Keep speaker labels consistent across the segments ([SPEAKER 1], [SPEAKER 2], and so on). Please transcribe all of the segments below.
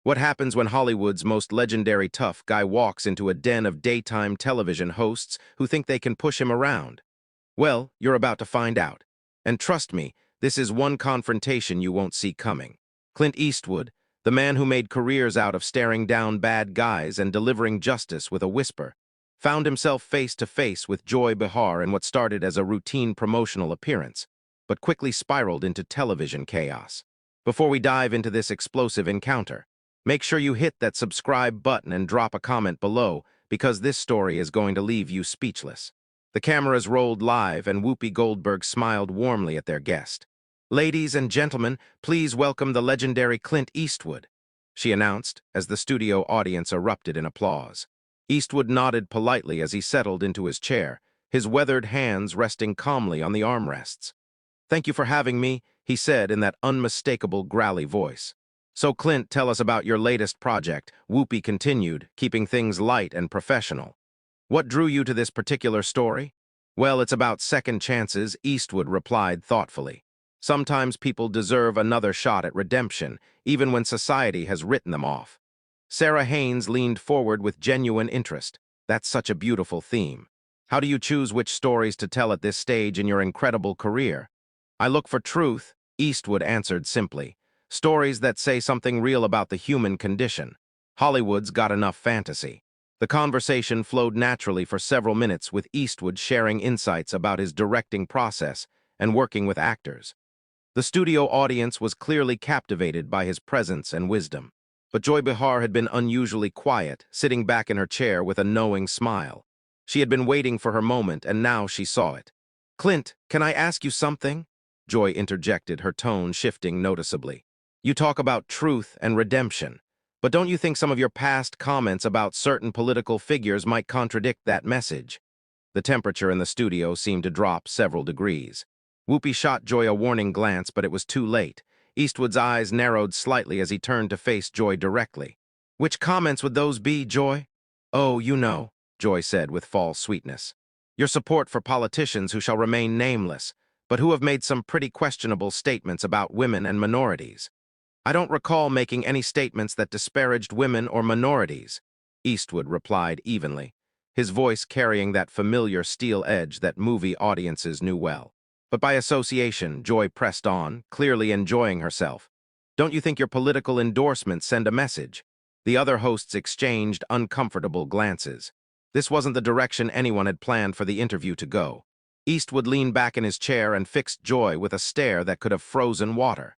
[SPEAKER 1] What happens when Hollywood's most legendary tough guy walks into a den of daytime television hosts who think they can push him around? Well, you're about to find out. And trust me, this is one confrontation you won't see coming. Clint Eastwood, the man who made careers out of staring down bad guys and delivering justice with a whisper, found himself face to face with Joy Behar in what started as a routine promotional appearance, but quickly spiraled into television chaos. Before we dive into this explosive encounter, make sure you hit that subscribe button and drop a comment below, because this story is going to leave you speechless. The cameras rolled live and Whoopi Goldberg smiled warmly at their guest. "Ladies and gentlemen, please welcome the legendary Clint Eastwood," she announced as the studio audience erupted in applause. Eastwood nodded politely as he settled into his chair, his weathered hands resting calmly on the armrests. "Thank you for having me," he said in that unmistakable growly voice. "So Clint, tell us about your latest project," Whoopi continued, keeping things light and professional. "What drew you to this particular story?" "Well, it's about second chances," Eastwood replied thoughtfully. "Sometimes people deserve another shot at redemption, even when society has written them off." Sarah Haynes leaned forward with genuine interest. "That's such a beautiful theme. How do you choose which stories to tell at this stage in your incredible career?" "I look for truth," Eastwood answered simply. "Stories that say something real about the human condition. Hollywood's got enough fantasy." The conversation flowed naturally for several minutes, with Eastwood sharing insights about his directing process and working with actors. The studio audience was clearly captivated by his presence and wisdom. But Joy Behar had been unusually quiet, sitting back in her chair with a knowing smile. She had been waiting for her moment, and now she saw it. "Clint, can I ask you something?" Joy interjected, her tone shifting noticeably. "You talk about truth and redemption, but don't you think some of your past comments about certain political figures might contradict that message?" The temperature in the studio seemed to drop several degrees. Whoopi shot Joy a warning glance, but it was too late. Eastwood's eyes narrowed slightly as he turned to face Joy directly. "Which comments would those be, Joy?" "Oh, you know," Joy said with false sweetness. "Your support for politicians who shall remain nameless, but who have made some pretty questionable statements about women and minorities." "I don't recall making any statements that disparaged women or minorities," Eastwood replied evenly, his voice carrying that familiar steel edge that movie audiences knew well. But by association, Joy pressed on, clearly enjoying herself. "Don't you think your political endorsements send a message?" The other hosts exchanged uncomfortable glances. This wasn't the direction anyone had planned for the interview to go. Eastwood leaned back in his chair and fixed Joy with a stare that could have frozen water.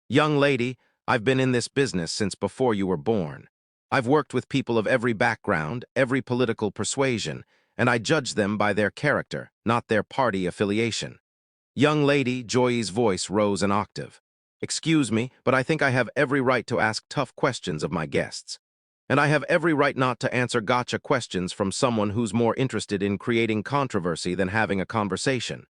[SPEAKER 1] "Young lady, I've been in this business since before you were born. I've worked with people of every background, every political persuasion, and I judge them by their character, not their party affiliation." "Young lady," Joy's voice rose an octave. "Excuse me, but I think I have every right to ask tough questions of my guests. And I have every right not to answer gotcha questions from someone who's more interested in creating controversy than having a conversation."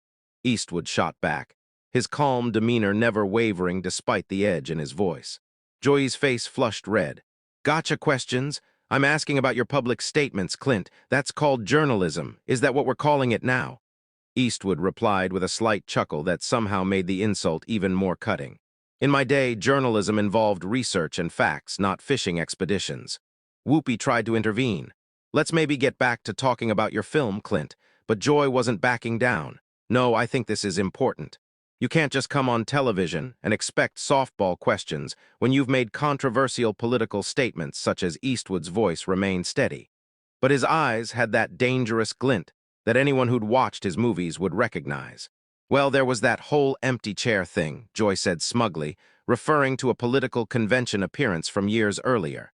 [SPEAKER 1] Eastwood shot back, his calm demeanor never wavering despite the edge in his voice. Joy's face flushed red. "Gotcha questions? I'm asking about your public statements, Clint. That's called journalism. Is that what we're calling it now?" Eastwood replied with a slight chuckle that somehow made the insult even more cutting. "In my day, journalism involved research and facts, not fishing expeditions." Whoopi tried to intervene. "Let's maybe get back to talking about your film, Clint," but Joy wasn't backing down. "No, I think this is important. You can't just come on television and expect softball questions when you've made controversial political statements," such as Eastwood's voice remained steady. But his eyes had that dangerous glint that anyone who'd watched his movies would recognize. "Well, there was that whole empty chair thing," Joy said smugly, referring to a political convention appearance from years earlier.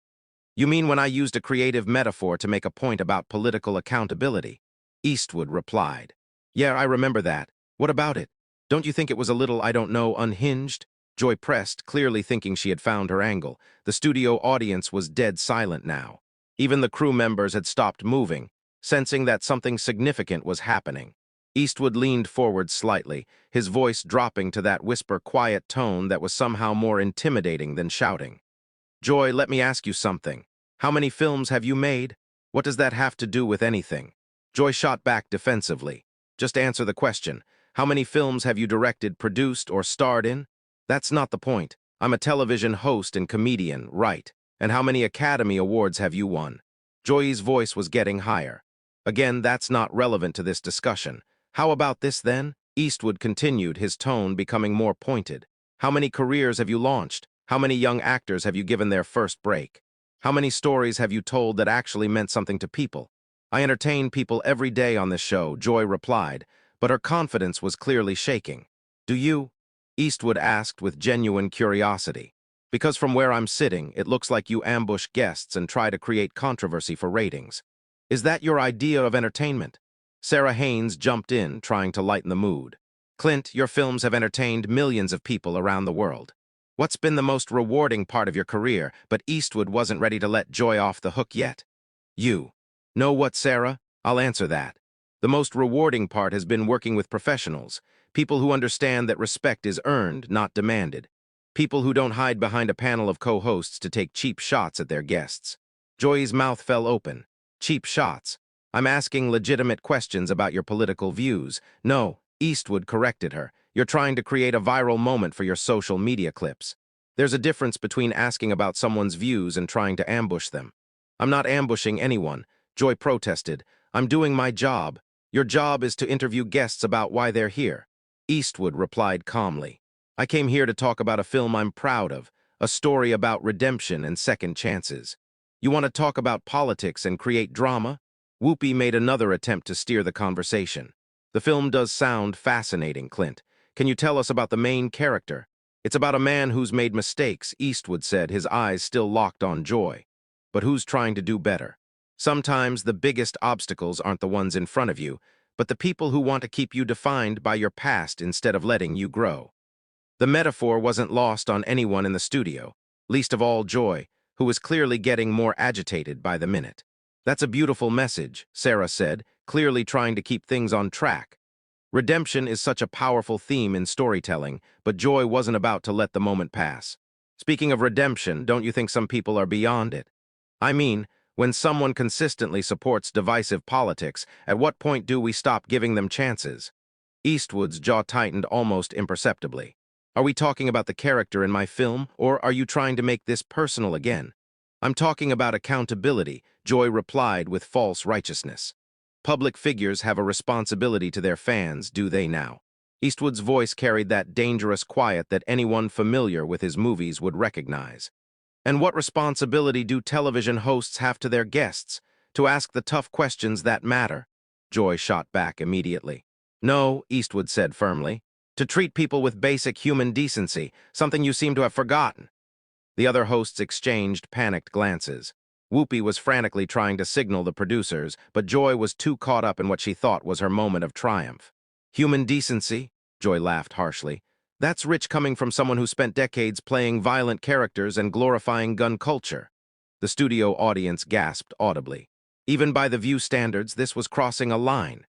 [SPEAKER 1] "You mean when I used a creative metaphor to make a point about political accountability?" Eastwood replied. "Yeah, I remember that. What about it? Don't you think it was a little, I don't know, unhinged?" Joy pressed, clearly thinking she had found her angle. The studio audience was dead silent now. Even the crew members had stopped moving, sensing that something significant was happening. Eastwood leaned forward slightly, his voice dropping to that whisper-quiet tone that was somehow more intimidating than shouting. "Joy, let me ask you something. How many films have you made? What does that have to do with anything?" Joy shot back defensively. "Just answer the question. How many films have you directed, produced, or starred in? That's not the point. I'm a television host and comedian, right? And how many Academy Awards have you won? Joy's voice was getting higher. Again, that's not relevant to this discussion. How about this then? Eastwood continued, his tone becoming more pointed. How many careers have you launched? How many young actors have you given their first break? How many stories have you told that actually meant something to people? I entertain people every day on this show, Joy replied, but her confidence was clearly shaking. Do you? Eastwood asked with genuine curiosity. Because from where I'm sitting, it looks like you ambush guests and try to create controversy for ratings. Is that your idea of entertainment? Sarah Haynes jumped in, trying to lighten the mood. Clint, your films have entertained millions of people around the world. What's been the most rewarding part of your career? But Eastwood wasn't ready to let Joy off the hook yet. You. Know what, Sarah? I'll answer that. The most rewarding part has been working with professionals, people who understand that respect is earned, not demanded. People who don't hide behind a panel of co-hosts to take cheap shots at their guests. Joy's mouth fell open. Cheap shots. I'm asking legitimate questions about your political views. No, Eastwood corrected her. You're trying to create a viral moment for your social media clips. There's a difference between asking about someone's views and trying to ambush them. I'm not ambushing anyone, Joy protested. I'm doing my job. Your job is to interview guests about why they're here. Eastwood replied calmly. I came here to talk about a film I'm proud of, a story about redemption and second chances. You want to talk about politics and create drama? Whoopi made another attempt to steer the conversation. The film does sound fascinating, Clint. Can you tell us about the main character? It's about a man who's made mistakes, Eastwood said, his eyes still locked on Joy. But who's trying to do better? Sometimes the biggest obstacles aren't the ones in front of you, but the people who want to keep you defined by your past instead of letting you grow. The metaphor wasn't lost on anyone in the studio, least of all Joy, who was clearly getting more agitated by the minute. That's a beautiful message, Sarah said, clearly trying to keep things on track. Redemption is such a powerful theme in storytelling, but Joy wasn't about to let the moment pass. Speaking of redemption, don't you think some people are beyond it? I mean, when someone consistently supports divisive politics, at what point do we stop giving them chances? Eastwood's jaw tightened almost imperceptibly. Are we talking about the character in my film, or are you trying to make this personal again? I'm talking about accountability, Joy replied with false righteousness. Public figures have a responsibility to their fans, do they now? Eastwood's voice carried that dangerous quiet that anyone familiar with his movies would recognize. And what responsibility do television hosts have to their guests? To ask the tough questions that matter? Joy shot back immediately. No, Eastwood said firmly. To treat people with basic human decency, something you seem to have forgotten. The other hosts exchanged panicked glances. Whoopi was frantically trying to signal the producers, but Joy was too caught up in what she thought was her moment of triumph. Human decency? Joy laughed harshly. That's rich coming from someone who spent decades playing violent characters and glorifying gun culture. The studio audience gasped audibly. Even by the View standards, this was crossing a line.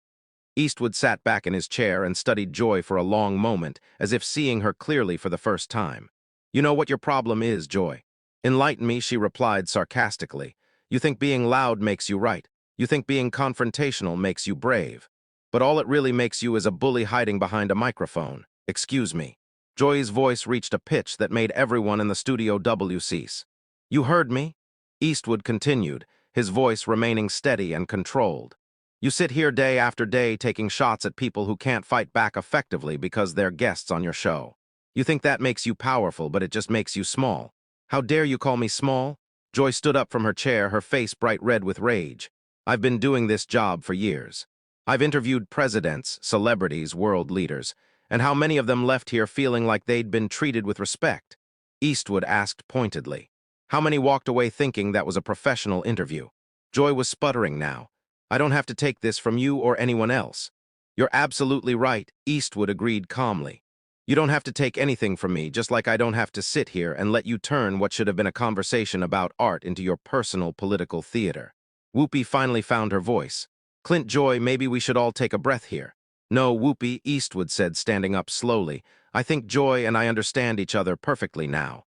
[SPEAKER 1] Eastwood sat back in his chair and studied Joy for a long moment, as if seeing her clearly for the first time. You know what your problem is, Joy. Enlighten me, she replied sarcastically. You think being loud makes you right. You think being confrontational makes you brave. But all it really makes you is a bully hiding behind a microphone. Excuse me. Joy's voice reached a pitch that made everyone in the studio cease. You heard me? Eastwood continued, his voice remaining steady and controlled. You sit here day after day taking shots at people who can't fight back effectively because they're guests on your show. You think that makes you powerful, but it just makes you small. How dare you call me small? Joy stood up from her chair, her face bright red with rage. I've been doing this job for years. I've interviewed presidents, celebrities, world leaders, and how many of them left here feeling like they'd been treated with respect? Eastwood asked pointedly. How many walked away thinking that was a professional interview? Joy was sputtering now. I don't have to take this from you or anyone else. You're absolutely right, Eastwood agreed calmly. You don't have to take anything from me, just like I don't have to sit here and let you turn what should have been a conversation about art into your personal political theater. Whoopi finally found her voice. Clint, Joy, maybe we should all take a breath here. No, Whoopi, Eastwood said, standing up slowly. I think Joy and I understand each other perfectly now.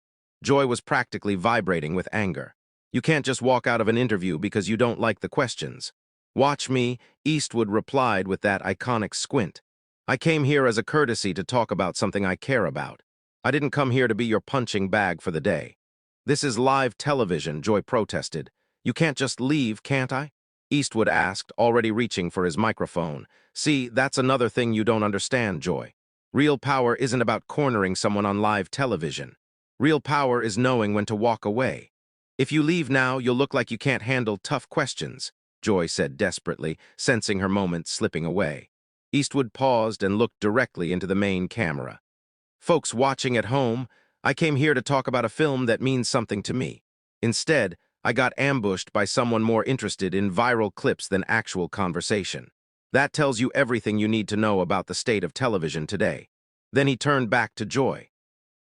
[SPEAKER 1] Joy was practically vibrating with anger. You can't just walk out of an interview because you don't like the questions. Watch me, Eastwood replied with that iconic squint. I came here as a courtesy to talk about something I care about. I didn't come here to be your punching bag for the day. This is live television, Joy protested. You can't just leave, can't I? Eastwood asked, already reaching for his microphone. See, that's another thing you don't understand, Joy. Real power isn't about cornering someone on live television. Real power is knowing when to walk away. If you leave now, you'll look like you can't handle tough questions, Joy said desperately, sensing her moment slipping away. Eastwood paused and looked directly into the main camera. Folks watching at home, I came here to talk about a film that means something to me. Instead, I got ambushed by someone more interested in viral clips than actual conversation. That tells you everything you need to know about the state of television today. Then he turned back to Joy.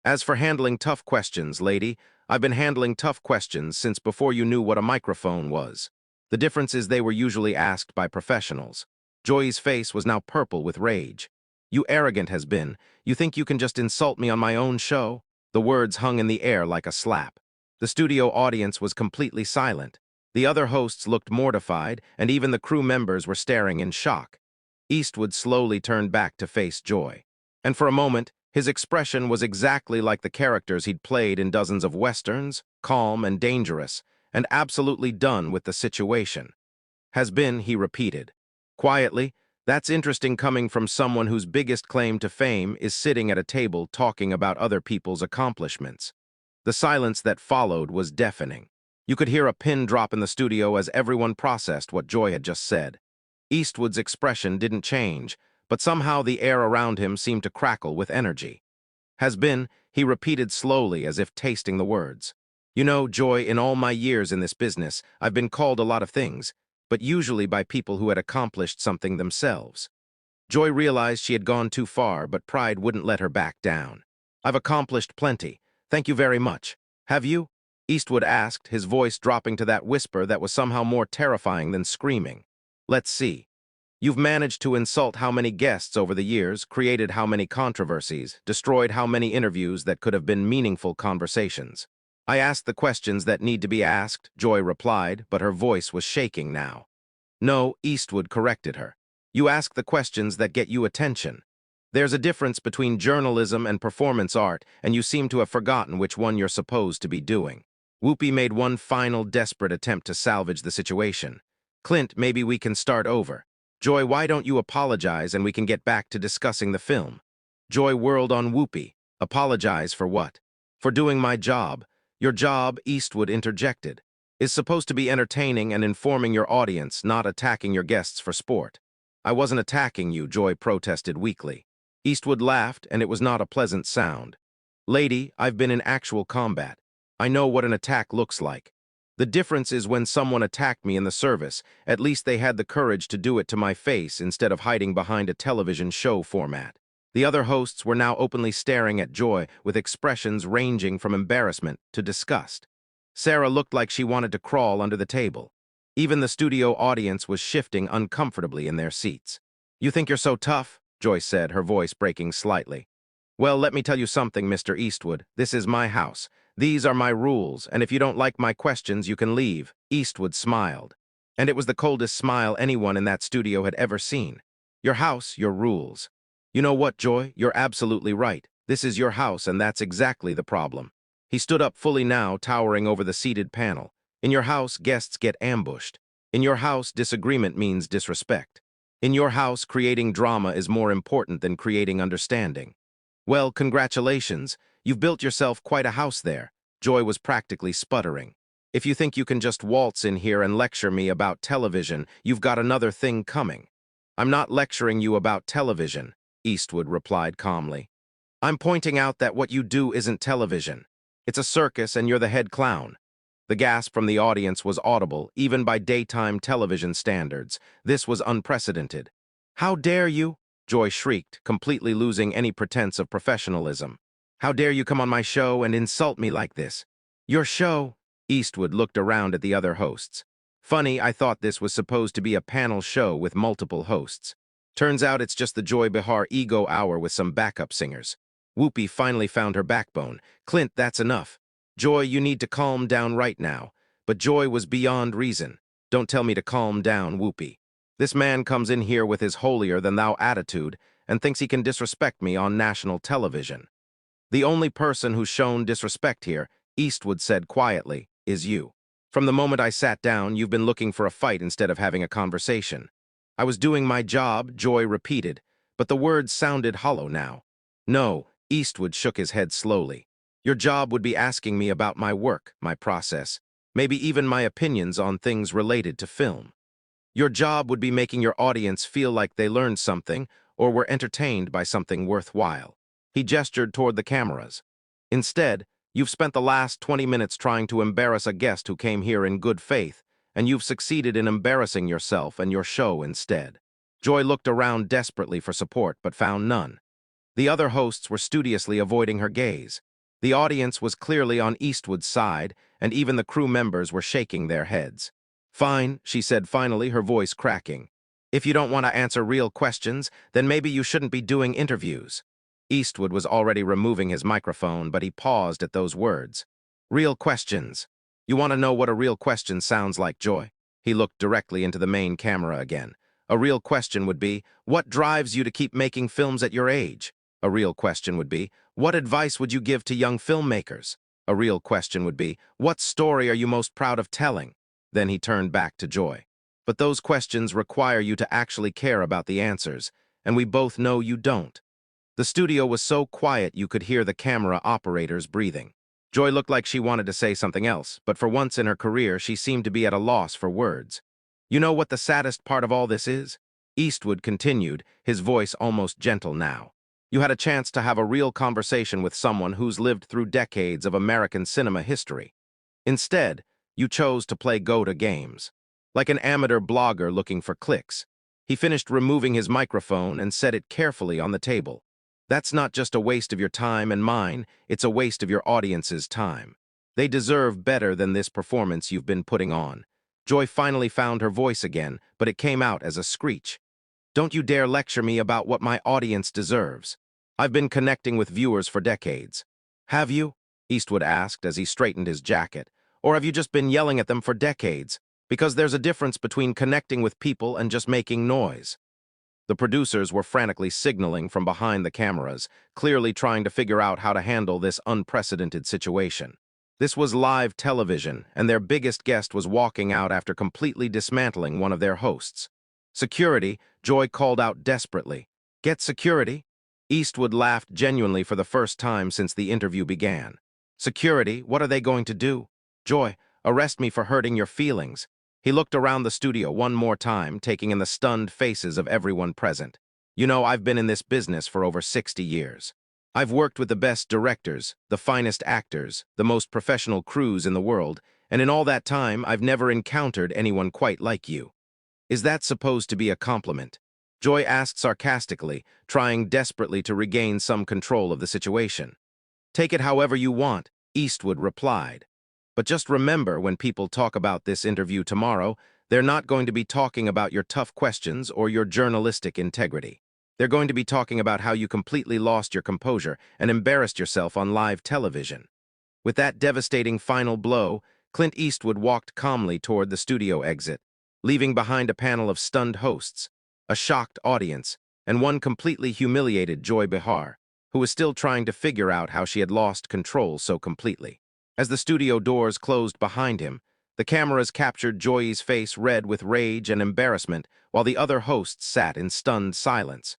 [SPEAKER 1] As for handling tough questions, lady, I've been handling tough questions since before you knew what a microphone was. The difference is they were usually asked by professionals. Joy's face was now purple with rage. You arrogant has been. You think you can just insult me on my own show? The words hung in the air like a slap. The studio audience was completely silent. The other hosts looked mortified, and even the crew members were staring in shock. Eastwood slowly turned back to face Joy. And for a moment, his expression was exactly like the characters he'd played in dozens of westerns, calm and dangerous, and absolutely done with the situation. Has been, he repeated. Quietly, that's interesting coming from someone whose biggest claim to fame is sitting at a table talking about other people's accomplishments. The silence that followed was deafening. You could hear a pin drop in the studio as everyone processed what Joy had just said. Eastwood's expression didn't change, but somehow the air around him seemed to crackle with energy. Has been, he repeated slowly as if tasting the words. You know, Joy, in all my years in this business, I've been called a lot of things, but usually by people who had accomplished something themselves. Joy realized she had gone too far, but pride wouldn't let her back down. I've accomplished plenty. Thank you very much. Have you? Eastwood asked, his voice dropping to that whisper that was somehow more terrifying than screaming. Let's see. You've managed to insult how many guests over the years, created how many controversies, destroyed how many interviews that could have been meaningful conversations. I asked the questions that need to be asked, Joy replied, but her voice was shaking now. No, Eastwood corrected her. You ask the questions that get you attention. There's a difference between journalism and performance art, and you seem to have forgotten which one you're supposed to be doing. Whoopi made one final desperate attempt to salvage the situation. Clint, maybe we can start over. Joy, why don't you apologize and we can get back to discussing the film? Joy whirled on Whoopi. Apologize for what? For doing my job. Your job, Eastwood interjected, is supposed to be entertaining and informing your audience, not attacking your guests for sport. I wasn't attacking you, Joy protested weakly. Eastwood laughed, and it was not a pleasant sound. Lady, I've been in actual combat. I know what an attack looks like. The difference is when someone attacked me in the service, at least they had the courage to do it to my face instead of hiding behind a television show format. The other hosts were now openly staring at Joy with expressions ranging from embarrassment to disgust. Sarah looked like she wanted to crawl under the table. Even the studio audience was shifting uncomfortably in their seats. You think you're so tough? Joy said, her voice breaking slightly. Well, let me tell you something, Mr. Eastwood. This is my house. These are my rules, and if you don't like my questions, you can leave. Eastwood smiled. And it was the coldest smile anyone in that studio had ever seen. Your house, your rules. You know what, Joy? You're absolutely right. This is your house, and that's exactly the problem. He stood up fully now, towering over the seated panel. In your house, guests get ambushed. In your house, disagreement means disrespect. In your house, creating drama is more important than creating understanding. Well, congratulations. You've built yourself quite a house there. Joy was practically sputtering. If you think you can just waltz in here and lecture me about television, you've got another thing coming. I'm not lecturing you about television, Eastwood replied calmly. I'm pointing out that what you do isn't television. It's a circus and you're the head clown. The gasp from the audience was audible, even by daytime television standards. This was unprecedented. How dare you? Joy shrieked, completely losing any pretense of professionalism. How dare you come on my show and insult me like this? Your show? Eastwood looked around at the other hosts. Funny, I thought this was supposed to be a panel show with multiple hosts. Turns out it's just the Joy Behar ego hour with some backup singers. Whoopi finally found her backbone. Clint, that's enough. Joy, you need to calm down right now. But Joy was beyond reason. Don't tell me to calm down, Whoopi. This man comes in here with his holier-than-thou attitude and thinks he can disrespect me on national television. The only person who's shown disrespect here Eastwood said quietly, is you. From the moment I sat down, you've been looking for a fight instead of having a conversation. I was doing my job, Joy repeated, but the words sounded hollow now. No, Eastwood shook his head slowly. Your job would be asking me about my work, my process, maybe even my opinions on things related to film. Your job would be making your audience feel like they learned something or were entertained by something worthwhile. He gestured toward the cameras. Instead, you've spent the last 20 minutes trying to embarrass a guest who came here in good faith, and you've succeeded in embarrassing yourself and your show instead. Joy looked around desperately for support but found none. The other hosts were studiously avoiding her gaze. The audience was clearly on Eastwood's side, and even the crew members were shaking their heads. Fine, she said finally, her voice cracking. If you don't want to answer real questions, then maybe you shouldn't be doing interviews. Eastwood was already removing his microphone, but he paused at those words. Real questions. You want to know what a real question sounds like, Joy? He looked directly into the main camera again. A real question would be, what drives you to keep making films at your age? A real question would be, what advice would you give to young filmmakers? A real question would be, what story are you most proud of telling? Then he turned back to Joy. But those questions require you to actually care about the answers, and we both know you don't. The studio was so quiet you could hear the camera operators breathing. Joy looked like she wanted to say something else, but for once in her career she seemed to be at a loss for words. You know what the saddest part of all this is? Eastwood continued, his voice almost gentle now. You had a chance to have a real conversation with someone who's lived through decades of American cinema history. Instead, you chose to play go-to games. Like an amateur blogger looking for clicks. He finished removing his microphone and set it carefully on the table. That's not just a waste of your time and mine, it's a waste of your audience's time. They deserve better than this performance you've been putting on. Joy finally found her voice again, but it came out as a screech. Don't you dare lecture me about what my audience deserves. I've been connecting with viewers for decades. Have you? Eastwood asked as he straightened his jacket. Or have you just been yelling at them for decades? Because there's a difference between connecting with people and just making noise. The producers were frantically signaling from behind the cameras, clearly trying to figure out how to handle this unprecedented situation. This was live television, and their biggest guest was walking out after completely dismantling one of their hosts. Security, Joy called out desperately. Get security? Eastwood laughed genuinely for the first time since the interview began. Security, what are they going to do? Joy, arrest me for hurting your feelings. He looked around the studio one more time, taking in the stunned faces of everyone present. You know, I've been in this business for over 60 years. I've worked with the best directors, the finest actors, the most professional crews in the world, and in all that time, I've never encountered anyone quite like you. Is that supposed to be a compliment? Joy asked sarcastically, trying desperately to regain some control of the situation. Take it however you want, Eastwood replied. But just remember, when people talk about this interview tomorrow, they're not going to be talking about your tough questions or your journalistic integrity. They're going to be talking about how you completely lost your composure and embarrassed yourself on live television. With that devastating final blow, Clint Eastwood walked calmly toward the studio exit, leaving behind a panel of stunned hosts, a shocked audience, and one completely humiliated Joy Behar, who was still trying to figure out how she had lost control so completely. As the studio doors closed behind him, the cameras captured Joy's face red with rage and embarrassment while the other hosts sat in stunned silence,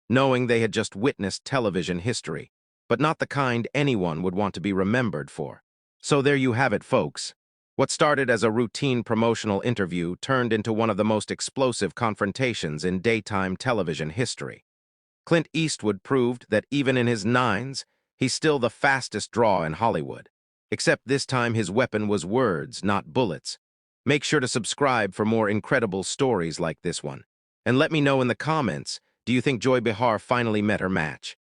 [SPEAKER 1] knowing they had just witnessed television history, but not the kind anyone would want to be remembered for. So there you have it, folks. What started as a routine promotional interview turned into one of the most explosive confrontations in daytime television history. Clint Eastwood proved that even in his nines, he's still the fastest draw in Hollywood. Except this time his weapon was words, not bullets. Make sure to subscribe for more incredible stories like this one. And let me know in the comments, do you think Joy Behar finally met her match?